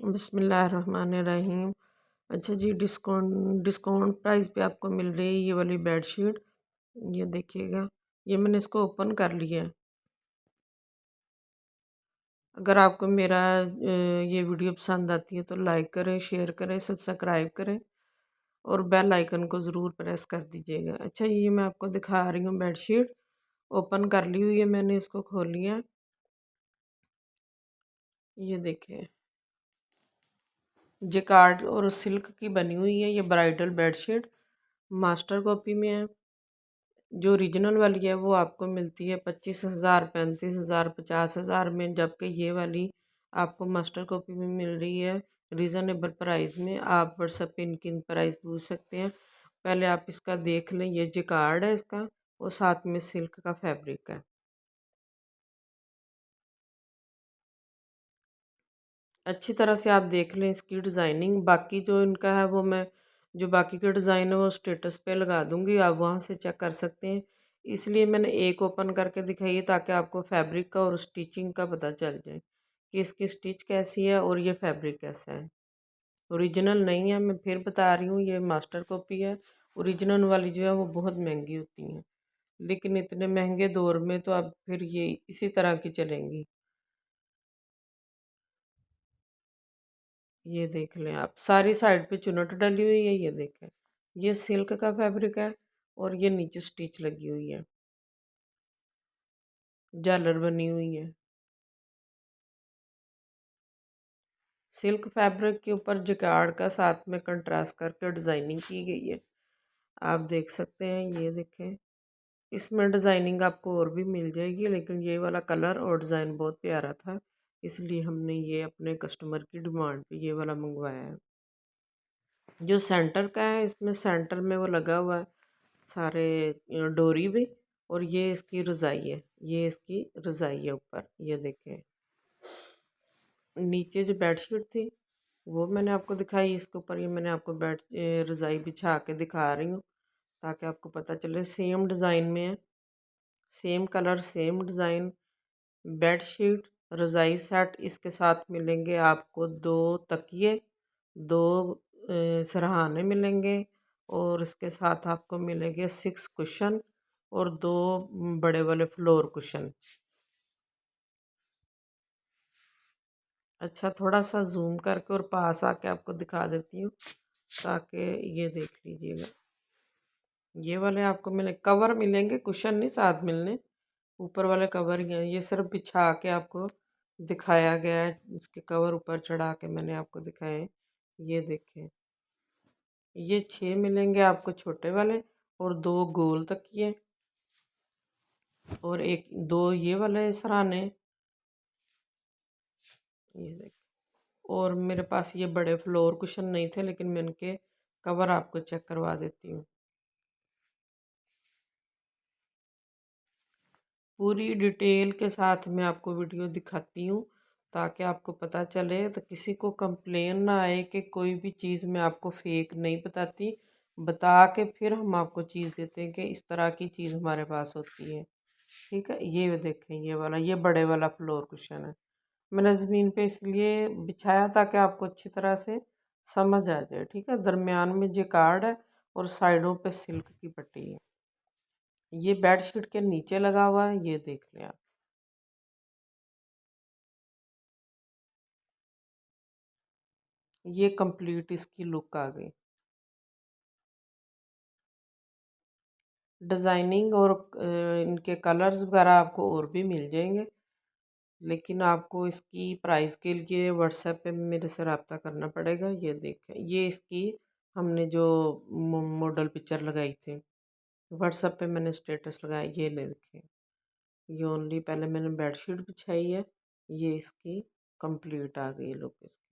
बिस्मिल्लाहिर्रहमानिर्रहीम। अच्छा जी, discount discount price पे आपको मिल रही है ये वाली बेडशीट। ये देखिएगा, ये मैंने इसको ओपन कर लिया है। अगर आपको मेरा ये वीडियो पसंद आती है तो लाइक करें, शेयर करें, सब्सक्राइब करें और बेल आइकन को ज़रूर प्रेस कर दीजिएगा। अच्छा, ये मैं आपको दिखा रही हूँ बेडशीट। ओपन कर ली हुई है मैंने, इसको खोल लिया है। ये देखिए, जेकार्ड और सिल्क की बनी हुई है ये ब्राइडल बेडशीट। मास्टर कॉपी में है। जो ओरिजिनल वाली है वो आपको मिलती है 25,000, 35,000, 50,000 में, जबकि ये वाली आपको मास्टर कॉपी में मिल रही है रीज़नेबल प्राइस में। आप व्हाट्सएप पे इनकी प्राइस पूछ सकते हैं। पहले आप इसका देख लें, ये जिकार्ड है इसका और साथ में सिल्क का फैब्रिक है। अच्छी तरह से आप देख लें इसकी डिज़ाइनिंग। बाकी जो इनका है वो मैं, जो बाकी के डिज़ाइन है वो स्टेटस पे लगा दूंगी, आप वहाँ से चेक कर सकते हैं। इसलिए मैंने एक ओपन करके दिखाई है ताकि आपको फैब्रिक का और स्टिचिंग का पता चल जाए कि इसकी स्टिच कैसी है और ये फैब्रिक कैसा है। ओरिजिनल नहीं है, मैं फिर बता रही हूँ, ये मास्टर कॉपी है। ओरिजिनल वाली जो है वो बहुत महंगी होती हैं, लेकिन इतने महंगे दौर में तो अब फिर ये इसी तरह की चलेंगी। ये देख लें आप, सारी साइड पे चुनट डली हुई है। ये देखें, ये सिल्क का फैब्रिक है और ये नीचे स्टिच लगी हुई है, झालर बनी हुई है। सिल्क फैब्रिक के ऊपर जकार्ड का साथ में कंट्रास्ट करके डिज़ाइनिंग की गई है, आप देख सकते हैं। ये देखें, इसमें डिज़ाइनिंग आपको और भी मिल जाएगी, लेकिन ये वाला कलर और डिज़ाइन बहुत प्यारा था, इसलिए हमने ये अपने कस्टमर की डिमांड पे ये वाला मंगवाया है। जो सेंटर का है, इसमें सेंटर में वो लगा हुआ है सारे डोरी भी। और ये इसकी रज़ाई है, ये इसकी रज़ाई है ऊपर। ये देखें, नीचे जो बेडशीट थी वो मैंने आपको दिखाई, इसके ऊपर ये मैंने आपको रज़ाई बिछा के दिखा रही हूँ ताकि आपको पता चले। सेम डिज़ाइन में है, same colour, same design. Bedsheet, रज़ाई सेट, इसके साथ मिलेंगे आपको दो तकिए, दो सरहाने मिलेंगे और इसके साथ आपको मिलेंगे 6 कुशन और दो बड़े वाले फ्लोर कुशन। अच्छा, थोड़ा सा जूम करके और पास आके आपको दिखा देती हूँ ताकि ये देख लीजिएगा। ये वाले आपको मिले कवर मिलेंगे, कुशन नहीं साथ मिलने, ऊपर वाले कवर ही हैं। ये सिर्फ बिछा के आपको दिखाया गया है, इसके कवर ऊपर चढ़ा के मैंने आपको दिखाए। ये देखें, ये 6 मिलेंगे आपको छोटे वाले और दो गोल तकिए और एक दो ये वाले सराहने। ये देख, और मेरे पास ये बड़े फ्लोर कुशन नहीं थे, लेकिन मैं इनके कवर आपको चेक करवा देती हूँ। पूरी डिटेल के साथ मैं आपको वीडियो दिखाती हूँ ताकि आपको पता चले, तो किसी को कंप्लेन ना आए कि कोई भी चीज़ मैं आपको फेक नहीं बताती, बता के फिर हम आपको चीज़ देते हैं कि इस तरह की चीज़ हमारे पास होती है। ठीक है, ये देखें, ये वाला, ये बड़े वाला फ्लोर कुशन है। मैंने ज़मीन पे इसलिए बिछाया ताकि आपको अच्छी तरह से समझ आ जाए। ठीक है, दरमियान में जेकार्ड है और साइडों पे सिल्क की पट्टी है। ये बेडशीट के नीचे लगा हुआ है, ये देख लें आप। ये कंप्लीट इसकी लुक आ गई। डिज़ाइनिंग और इनके कलर्स वगैरह आपको और भी मिल जाएंगे, लेकिन आपको इसकी प्राइस के लिए व्हाट्सएप पे मेरे से रब्ता करना पड़ेगा। ये देखें, ये इसकी हमने जो मॉडल पिक्चर लगाई थी, व्हाट्सएप पे मैंने स्टेटस लगाया। ये ले देखें, ये ओनली पहले मैंने बेडशीट बिछाई है, ये इसकी कंप्लीट आ गई लुक इसकी।